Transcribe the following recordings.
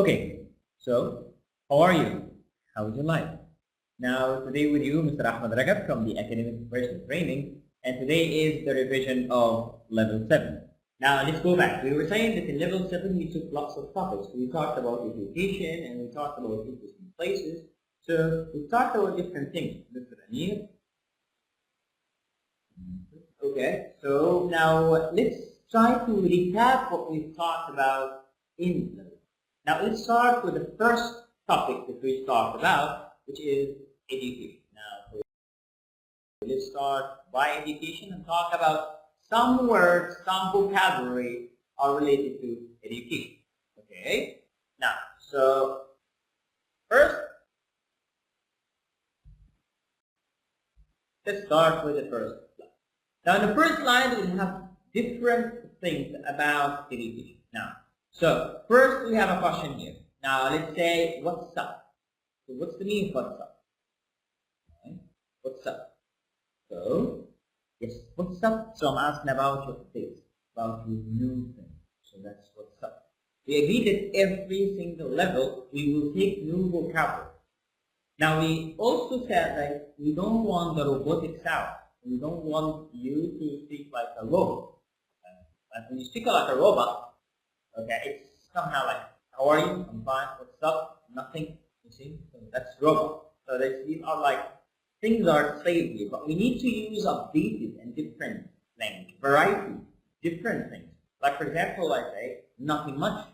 Okay, so how are you? How is your life? Now, today with you, Mr. Ahmed Ragab from the Academic Professional Training, and today is the revision of Level 7. Now, let's go back. We were saying that in Level 7 we took lots of topics. We talked about education and we talked about interesting places. So, we talked about different things. Mr. Anil. Okay, so now let's try to recap what we've talked about in Level 7. Now let's start with the first topic that we talked about, which is education. Now let's start by education and talk about some words, some vocabulary are related to education. Okay? Now, so first, let's start with the first slide. Now in the first slide we have different things about education. Now, so first we have a question here. Now let's say what's up. So what's the meaning of what's up? Okay. What's up? So yes, what's up? So I'm asking about your things, about your new thing. So that's what's up. We agreed that every single level we will take new vocabulary. Now we also said that we don't want the robotic sound. We don't want you to speak like a robot. Like when you speak like a robot, okay, it's somehow like, how are you? I'm fine. What's up? Nothing. You see? So that's robot. So these are like, things are slavery, but we need to use updated and different language, variety, different things. Like for example, I say, nothing much.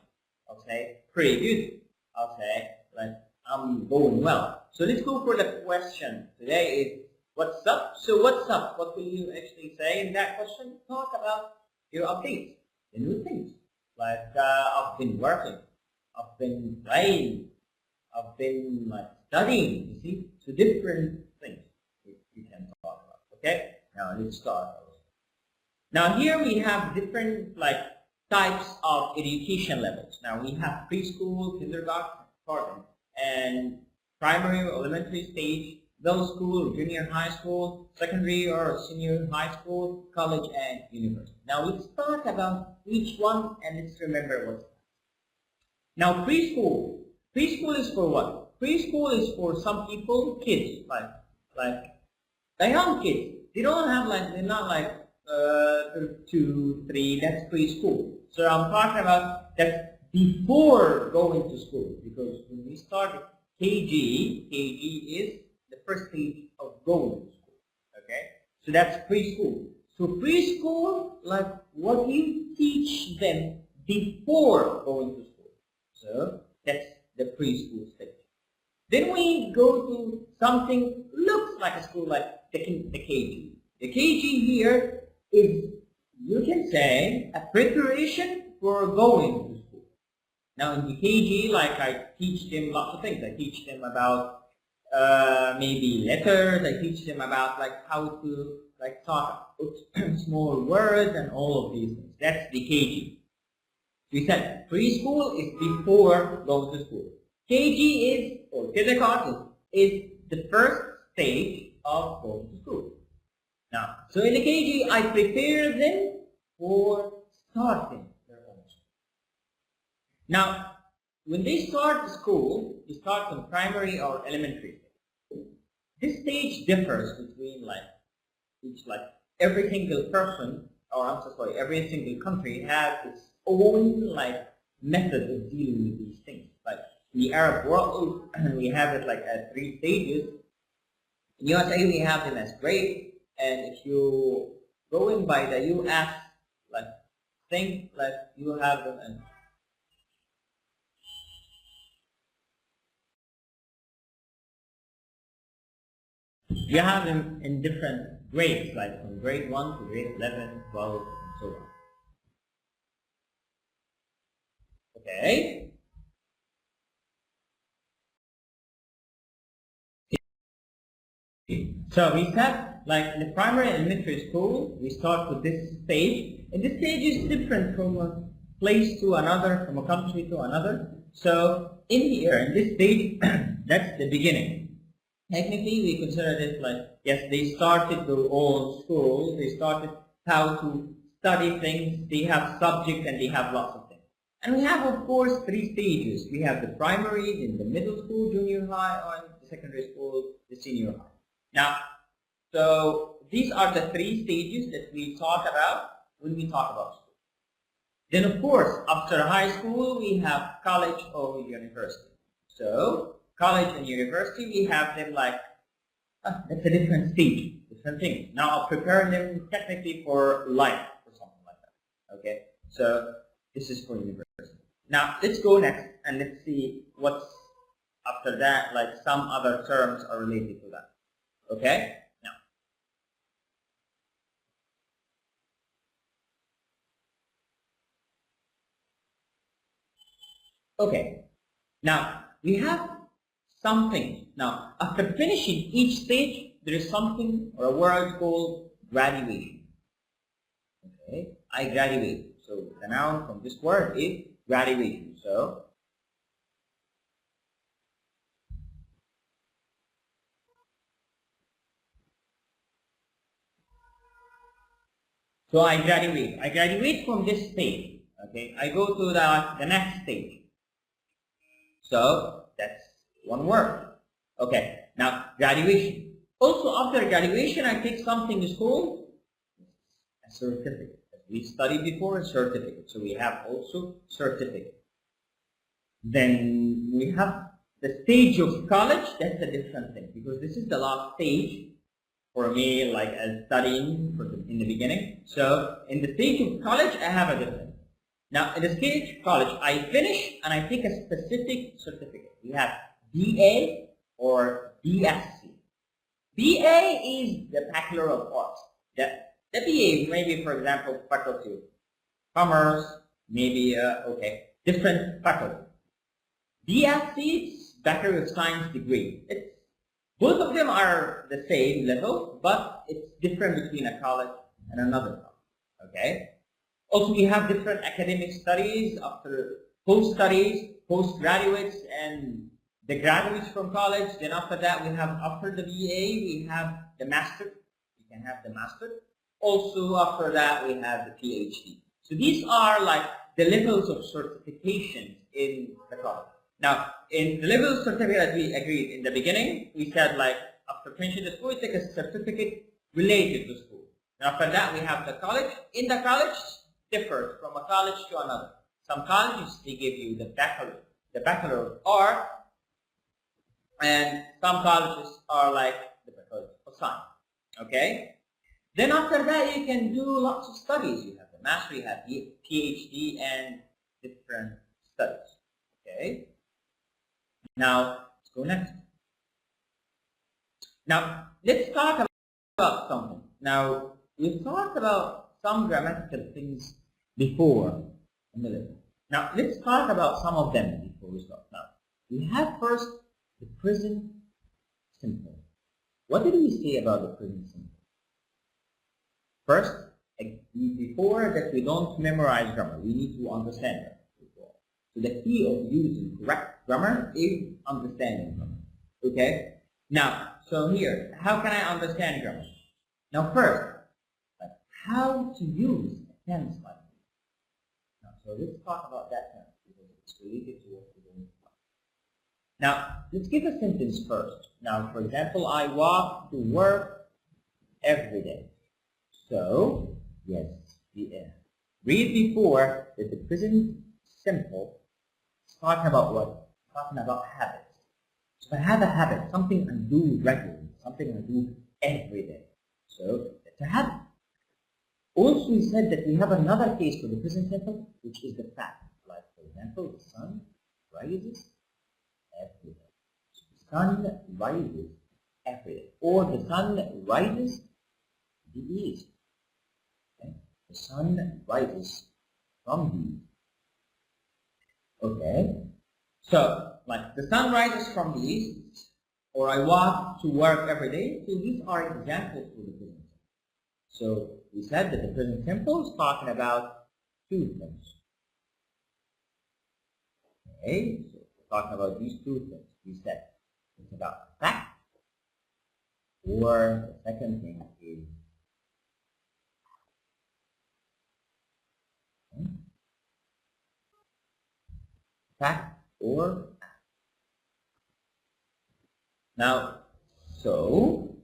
I'll say, pretty good. I'll say, like, I'm going well. So let's go for the question today is, what's up? So what's up? What will you actually say in that question? Talk about your updates, the new things. Like I've been working, I've been playing, I've been like studying, you see? So different things we can talk about. Okay? Now let's start. Now here we have different like types of education levels. Now we have preschool, kindergarten, and primary or elementary stage, middle school, junior high school, secondary or senior high school, college, and university. Now let's talk about each one and let's remember what's. Now preschool. Preschool is for what? Preschool is for some people, kids, like the young kids. They don't have like, they're not like 2, 3, that's preschool. So I'm talking about that's before going to school, because when we started KG is the first stage of going to school. Okay? So that's preschool. So preschool, like what you teach them before going to school. So that's the preschool stage. Then we go to something looks like a school, like the KG. The KG here is, you can say, a preparation for going to school. Now in the KG, like I teach them lots of things. I teach them about maybe letters. I teach them about like how to like talk small words and all of these things. That's the KG. We said preschool is before going to school. KG is, or kindergarten is the first stage of going to school. Now, so in the KG, I prepare them for starting their own school. Now, when they start school, they start from primary or elementary. This stage differs between every single person, or I'm so sorry, every single country has its own like method of dealing with these things. Like in the Arab world, we have it like at 3 stages. In USA, we have them as grades, and if you go in by the US like thing, like you have them in. You have them in different grades, like from grade 1 to grade 11, 12, and so on. Okay? So we said, like in the primary and elementary school, we start with this stage. And this stage is different from a place to another, from a country to another. So in here, in this stage, that's the beginning. Technically, we consider this like, yes, they started their own school, they started how to study things, they have subjects and they have lots of things. And we have, of course, three stages. We have the primary, then the middle school, junior high, and the secondary school, the senior high. Now, so these are the three stages that we talk about when we talk about school. Then, of course, after high school, we have college or university. So, college and university, we have them like, that's a different stage, different things. Now, I'll prepare them technically for life or something like that. Okay, so this is for university. Now, let's go next and let's see what's after that, like some other terms are related to that. Okay, now. Okay, now we have something. Now, after finishing each stage, there is something or a word called graduation. Okay, I graduate. So the noun from this word is graduation. So I graduate. I graduate from this stage. Okay, I go to the next stage. So that's one word. Okay, now graduation. Also after graduation, I take something is called a certificate. As we studied before, a certificate. So we have also certificate. Then we have the stage of college. That's a different thing because this is the last stage for me, like as studying in the beginning. So in the stage of college, I have a different. Now in the stage of college, I finish and I take a specific certificate. We have BA or BSc. BA is the Bachelor of Arts. The BA, maybe for example, Faculty of Commerce, maybe, different faculty. BSc is Bachelor of Science degree. Both of them are the same level, but it's different between a college and another college. Okay. Also, we have different academic studies after post-studies, postgraduates, and the graduates from college. Then after that, we have after the BA, we have the master. You can have the master. Also, after that, we have the PhD. So these are like the levels of certification in the college. Now, in the level of certificate that we agreed in the beginning, we said like after finishing the school, you take a certificate related to school. And after that, we have the college. In the college, differs from a college to another. Some colleges, they give you the Bachelor of Art, and some colleges are like the Bachelor of Science. Okay? Then after that, you can do lots of studies. You have the master, you have the PhD, and different studies. Okay? Now, let's go next. Now, let's talk about something. Now, we've talked about some grammatical things before in the lesson. Now, let's talk about some of them before we start. Now, we have first the present simple. What did we say about the present simple? First, before that we don't memorize grammar, we need to understand it. So the key of using correct grammar is understanding grammar. Okay? Now, so here, how can I understand grammar? Now first, how to use a tense like this. Now, so let's talk about that tense because it's related to what we're going to talk. Now, let's give a sentence first. Now, for example, I walk to work every day. So, yes, read before that the present simple is talking about what? Talking about habits. So I have a habit, something I do regularly, something I do every day. So it's a habit. Also, we said that we have another case for the present simple, which is the fact. Like, for example, the sun rises every day. So the sun rises every day. Or the sun rises in the east. Okay? The sun rises from the east. Okay? So, like the sun rises from the east, or I walk to work every day. So these are examples for the present simple. So we said that the present simple is talking about two things. Okay, so we're talking about these two things. We said it's about fact, or the second thing is or at. Now, so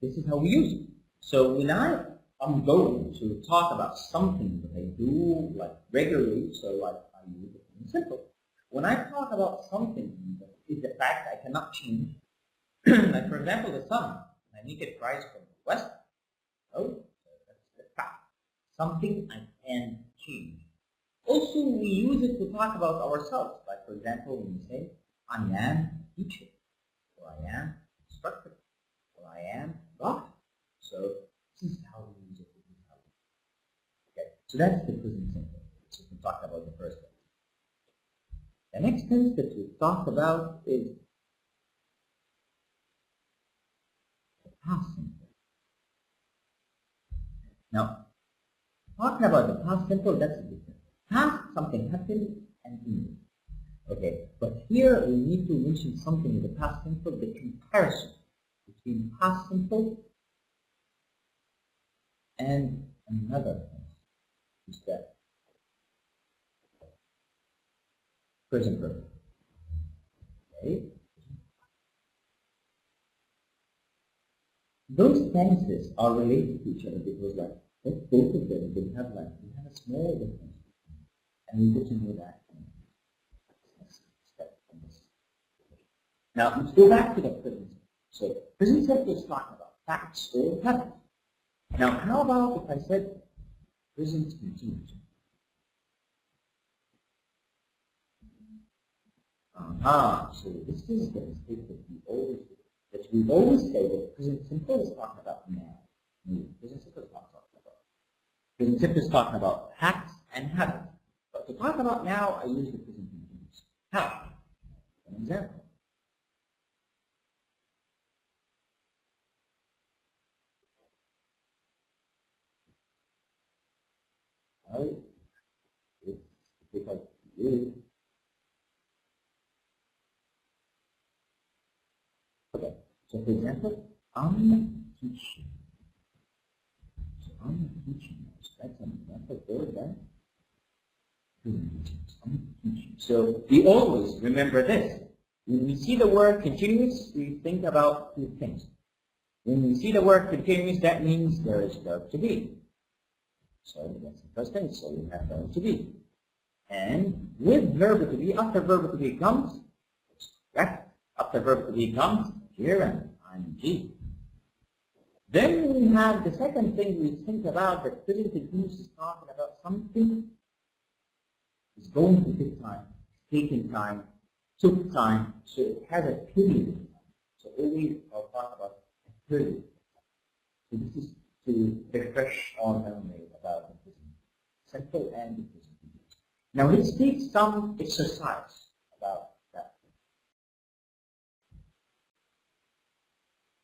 this is how we use it. So when I'm going to talk about something that I do like regularly, so like I use it in simple. When I talk about something that is the fact I cannot change, like for example the sun, I make it rise from the west. Oh, that's the fact. Something I can change. Also, we use it to talk about ourselves. Like for example, when we say, I am a teacher, or I am an instructor, or I am a doctor. So this is how we use it. Okay, so that's the present simple. So we talked about the first one. The next tense that we talked about is the past simple. Now, talking about the past simple, that's different. Past, something happened and ended. Okay, but here we need to mention something in the past simple, the comparison between past simple and another tense, is that present perfect. Okay, those tenses are related to each other because, like, both of them they have a small difference, and we get to know that. Now let's go back to the present. So present simple is talking about facts or habits. Now how about if I said present continuous? So this is the mistake that we always do. That we always say that present simple is talking about now. Present simple is not talking about. Present simple is talking about facts and habits. But to talk about now, I use the present continuous. How? An example. Right? It's because you. Okay. So for example, I'm teaching. So I'm teaching. So that's an example for that. I'm teaching. So we always remember this. When we see the word continuous, we think about two things. When we see the word continuous, that means there is verb to be. So that's the first thing. So we have verb to be. And with verb to be, after verb to be comes, correct? After verb to be comes gerund, ing. Then we have the second thing we think about, that present continuous is talking about something is going to take time, taking time, took time, so it has a period. So always I'll talk about a period. So this is to refresh our memory about the present simple and the present continuous. Now let's take some exercise about that.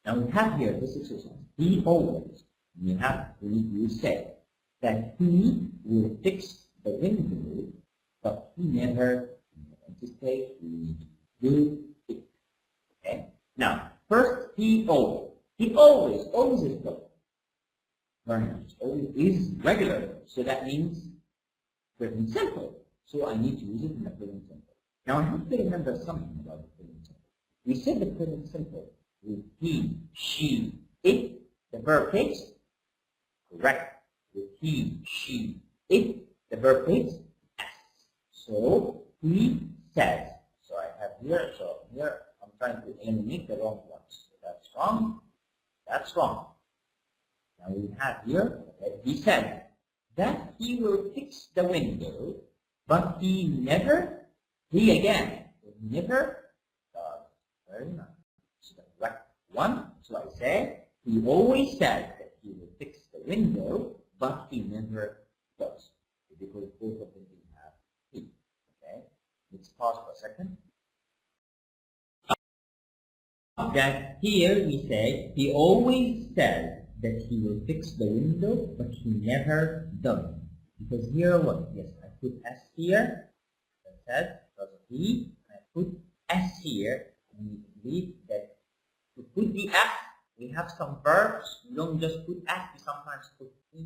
Now we have here this exercise. He always, you say that he will fix the window, but he never anticipate we do it. Okay? Now, first he always. He always is good. Very nice. Always is regular. So that means present simple. So I need to use it in the present simple. Now I have to remember something about the present simple. We said the present simple with he, she, it, the verb takes. Correct. With he, she, it, the verb takes s. So he says. So I have here. So here I'm trying to eliminate the wrong ones. So that's wrong. That's wrong. Now we have here. Okay, he said that he will fix the window, but he never. He again. Never does. Very nice. So the correct one. So I say he always says that he will fix the window, but he never does. Because both of them have he. Okay. Let's pause for a second. Okay. Here we say he always says that he will fix the window, but he never does. Because here what? Yes, I put s here. That says because of he. I put s here. And we believe that to put the s, we have some verbs. We don't just put s. We sometimes put es.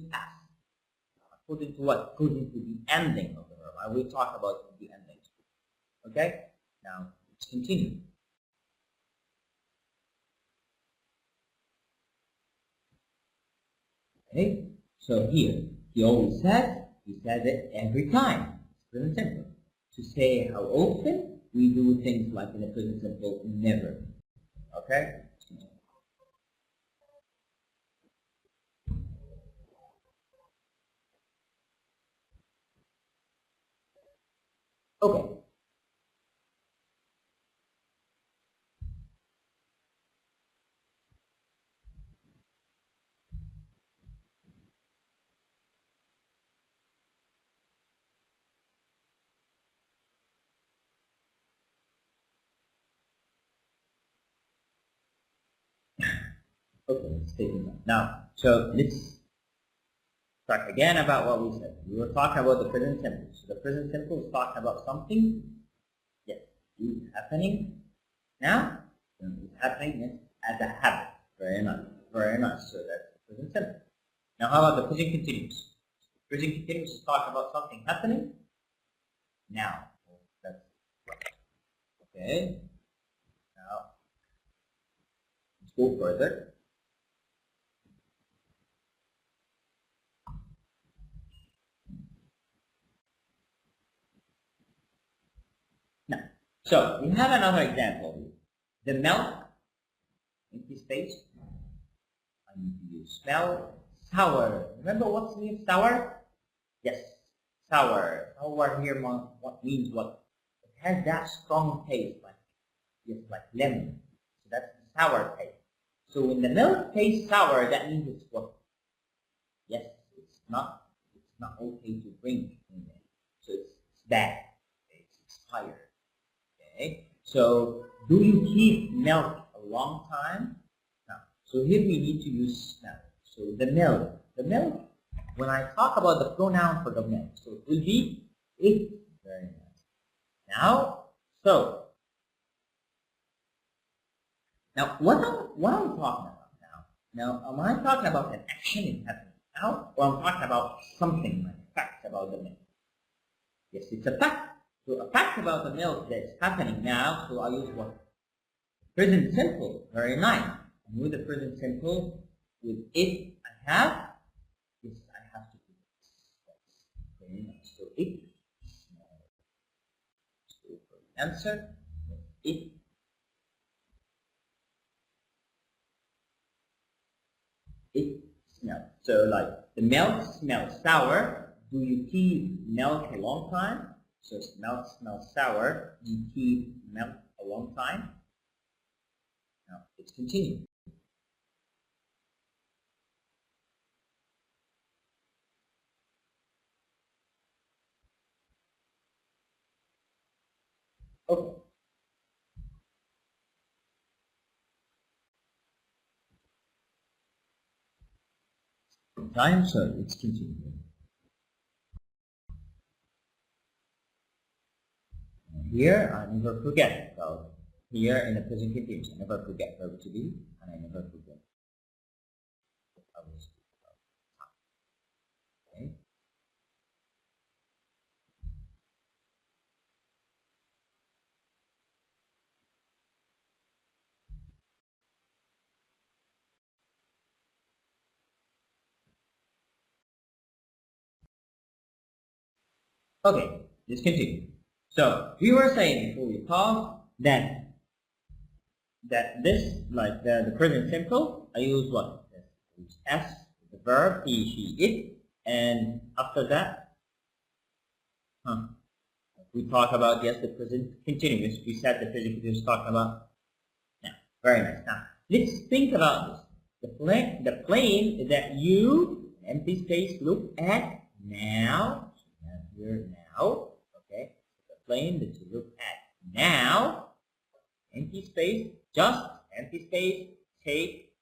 According to what? According to the ending of the verb. I will talk about the ending. Okay, now let's continue. Okay, so here he always says, he says it every time. It's present simple. To say how often, we do things like in the present simple never. Okay. Okay. Okay, let's take it now. So let's talk again about what we said. We were talking about the present simple. So the present simple is talking about something, yes, is happening now. It's happening yes, as a habit. Very nice. Very nice. So that's the present simple. Now how about the present continuous? Present continuous is talking about something happening now. That's right. Okay. Now let's go further. Now, so we have another example here. The milk, empty space. I need to use smell. Sour. Remember what's means sour? Yes, sour. Sour here what means what? It has that strong taste, like yes, like lemon. So that's the sour taste. So when the milk tastes sour, that means it's what? Yes, it's not okay to drink in there. So it's bad. It's expired. Okay. So do you keep milk a long time? No. So here we need to use smell. So the milk, when I talk about the pronoun for the milk, so it will be it. Very nice. Now, so now what I'm talking about now? Now, am I talking about an action is happening now, or I'm talking about something like fact about the milk? Yes, it's a fact. So a fact about the milk that's happening now. So I use what? Present simple. Very nice. And with the present simple, with it I have, yes, I have to do this. That's very nice. So it, so for the answer, it, it smells. So like the milk smells sour. Do you keep milk a long time? So milk smells sour. Do you keep milk a long time? Now let's continue. Okay. Time, so let's continue. Here, I never forget. So here in the present continuous, I never forget verb to be, and I never forget I was. Okay. Okay, let's continue. So we were saying before we pause that this like the present simple, I use what? I use S, the verb, he, she, it, and after that, we talk about yes the present continuous. We said the present continuous talking about. Now, very nice. Now, let's think about this. The plane that you, empty space, look at now, here now, okay? The plane that you look at now, empty space, just empty space, take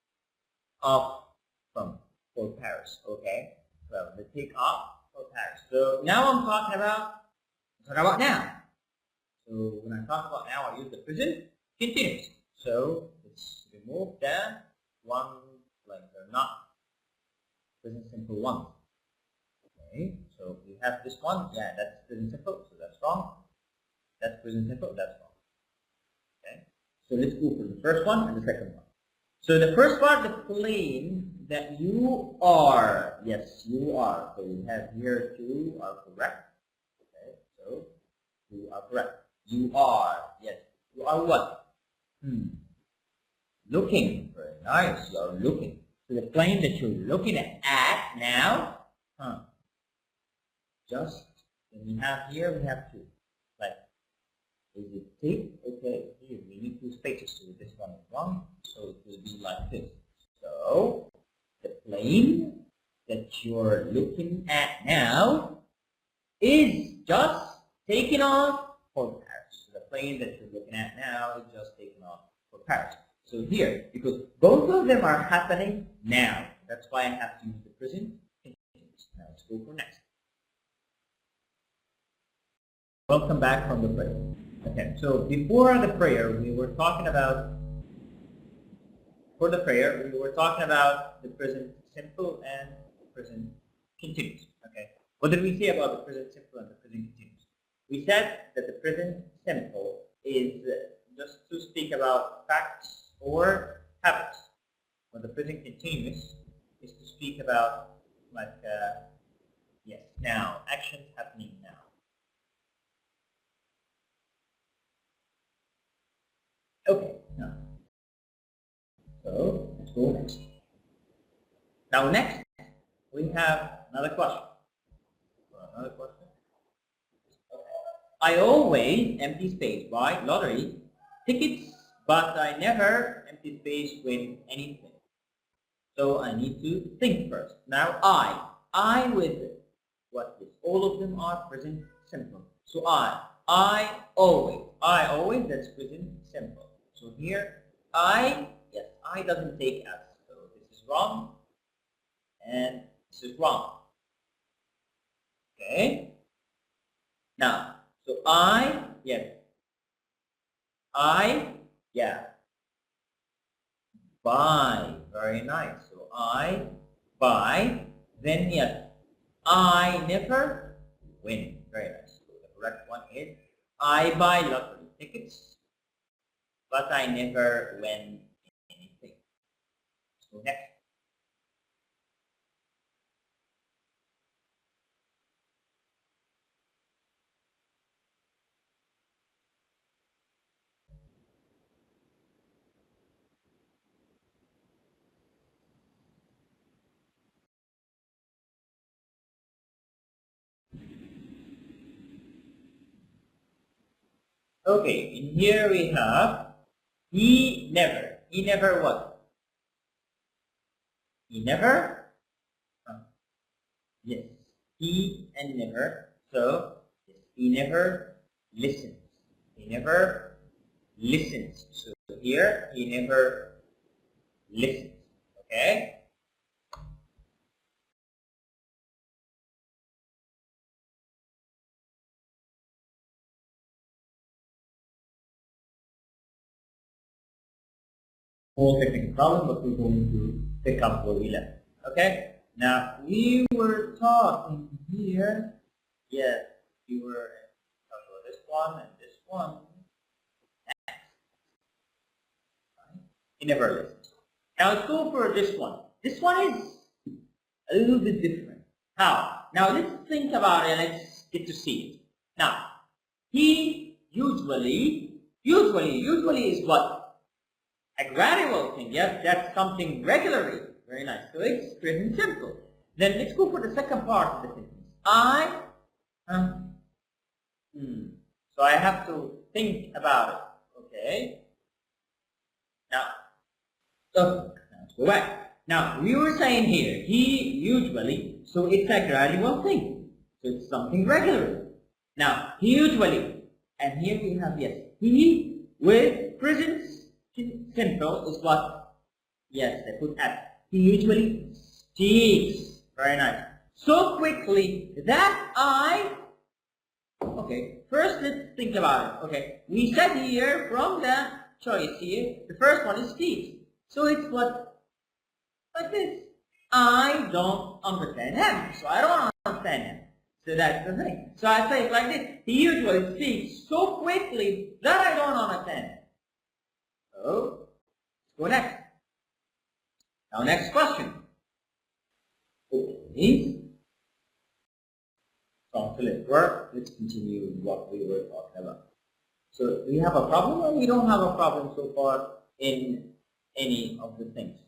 off from for Paris, okay? So the take off for Paris. So now I'm talking about now. So when I talk about now, I use the present continuous. So let's remove the one, like they're not present simple ones. Okay, so we have this one, yeah, that's present simple, so that's wrong. That's present simple. That's wrong. Okay. So let's go for the first one and the second one. So the first part, the plane that you are. Yes, you are. So we have here two are correct. Okay. So you are correct. You are. Yes. You are what? Looking. Very nice. You are looking. So the plane that you're looking at now. Just we have here, we have two. Like, is it thick? Okay, here we need two spaces. So this one is wrong. So it will be like this. So the plane that you're looking at now is just taking off for Paris. So the plane that you're looking at now is just taking off for Paris. So here, because both of them are happening now, that's why I have to use the present continuous. Now let's go for next. Welcome back from the prayer. Okay, so before the prayer, we were talking about, the present simple and present continuous. Okay, what did we say about the present simple and the present continuous? We said that the present simple is just to speak about facts or habits, but the present continuous is to speak about like yes, now, actions happening now. Okay, now, so let's go next. Now next, we have another question. I always empty space. Why? Lottery tickets, but I never empty space win anything. So I need to think first. Now I with what is? All of them are present simple. So I always, that's present simple. So here, yes, I doesn't take S. So this is wrong, and this is wrong. Okay? Now, so yeah. Buy. Very nice. So I buy, then yes, I never win. Very nice. So the correct one is I buy lottery tickets, but I never win anything. So next. Okay, in here we have he never. He never what? He never? Yes. He and never. So yes, he never listens. He never listens. So here he never listens. Okay? Whole technical problem, but we're going to pick up where we left. Okay? Now we were talking here. Yes, we were talking about this one and this one. He never listens. Now let's go for this one. This one is a little bit different. How? Now let's think about it and let's get to see it. Now, he usually is what? A gradual thing, yes? That's something regularly. Very nice. So it's present simple. Then let's go for the second part of the sentence. So I have to think about it. Okay? Now, so let's go back. Now, we were saying here, he usually, so it's a gradual thing. So it's something regular. Now, he usually, and here we have, yes, he with present simple is what? Yes, I put at. He usually speaks. Very nice. So quickly that okay, first let's think about it. Okay, we said here from the choice here, the first one is speaks. So it's what? Like this. I don't understand him. So I don't understand him. So that's the thing. So I say it like this. He usually speaks so quickly that I don't understand. So, let's go next. Now, next question. Okay. So, let's work. Let's continue what we were talking about. So, do we have a problem or we don't have a problem so far in any of the things?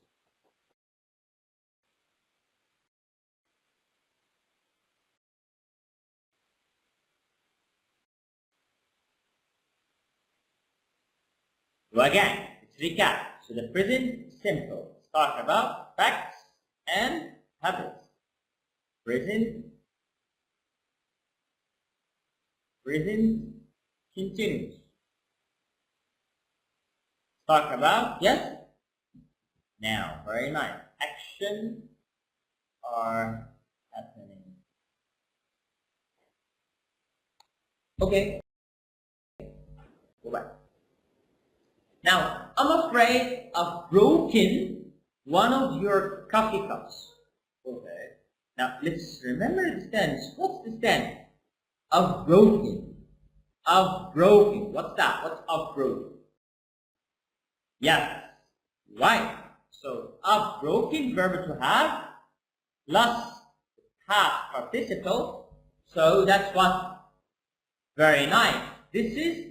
So again, let's recap. So the present simple. Let's talk about facts and habits. Present continuous. Talk about, yes, now, very nice. Action are happening. Okay, go back. Now, I'm afraid I've broken one of your coffee cups. Okay. Now, let's remember the stance. What's the stance? I've broken. I've broken. What's that? What's I've broken? Yes. Right. So, I've broken, verb to have, plus past participle. So, that's what? Very nice. This is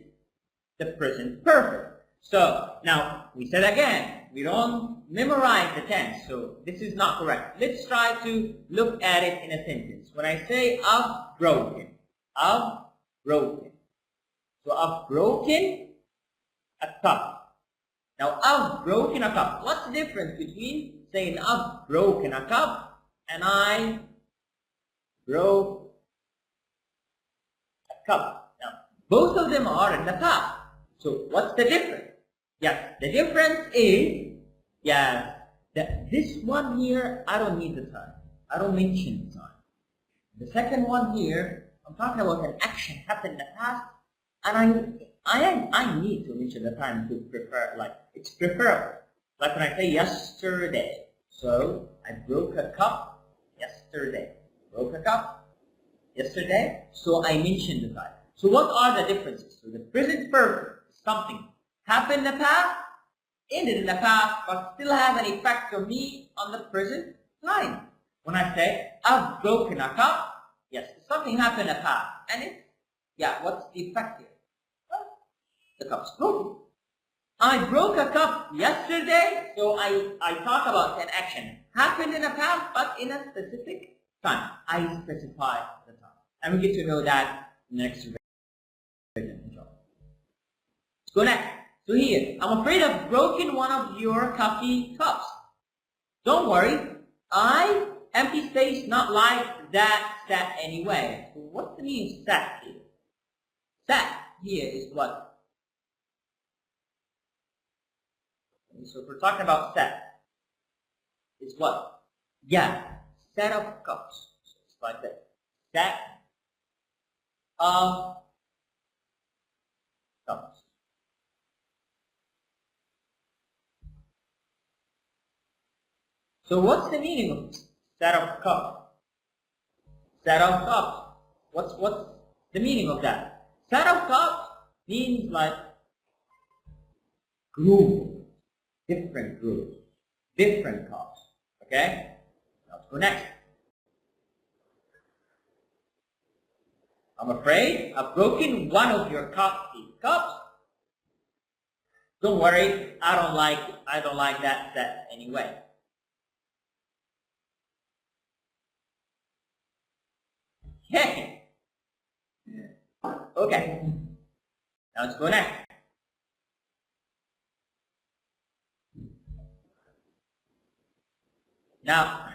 the present perfect. So, now, we said again, we don't memorize the tense, so this is not correct. Let's try to look at it in a sentence. When I say I've broken. So, I've broken a cup. Now, I've broken a cup. What's the difference between saying I've broken a cup and I broke a cup? Now, both of them are in the past. So, what's the difference? Yes, the difference is, yes, that this one here, I don't need the time. I don't mention the time. The second one here, I'm talking about an action happened in the past, and I need to mention the time to prefer, like, it's preferable. Like when I say yesterday. So, I broke a cup yesterday. Broke a cup yesterday, so I mentioned the time. So what are the differences? So the present perfect is something happened in the past, ended in the past, but still has an effect on me on the present time. When I say, I've broken a cup, yes, something happened in the past. And it's, yeah, what's the effect here? Well, the cup's broken. I broke a cup yesterday, so I talk about an action. Happened in the past, but in a specific time. I specify the time. And we get to know that next version. Let's go next. So here, I'm afraid I've broken one of your coffee cups. Don't worry, I, empty space, not like that, sat anyway. So what's the meaning of sat here? Sat here is what? So if we're talking about set, it's what? Yeah, set of cups. So it's like that. Set of cups. So what's the meaning of set of cups? Set of cups. What's the meaning of that? Set of cups means like group, different groups, different cups. Okay? Now let's go next. I'm afraid I've broken one of your coffee cups. Don't worry, I don't like that set anyway. Okay. Okay. Now let's go next. Now,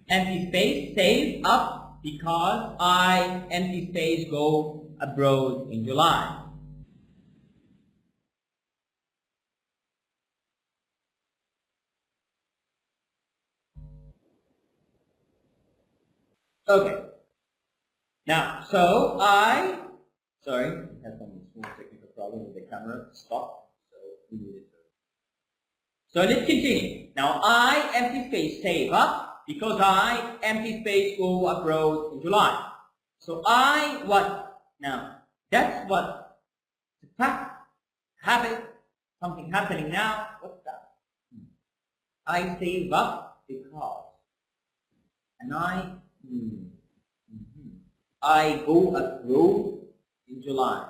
empty space, save up because I, empty space, go abroad in July. Okay. Now, so sorry, I had some small technical problem with the camera. Stop. So let's continue. Now I empty space save up because I empty space go abroad in July. So I what? Now that's what the fact habit, something happening now. What's that? I save up because and I go abroad in July.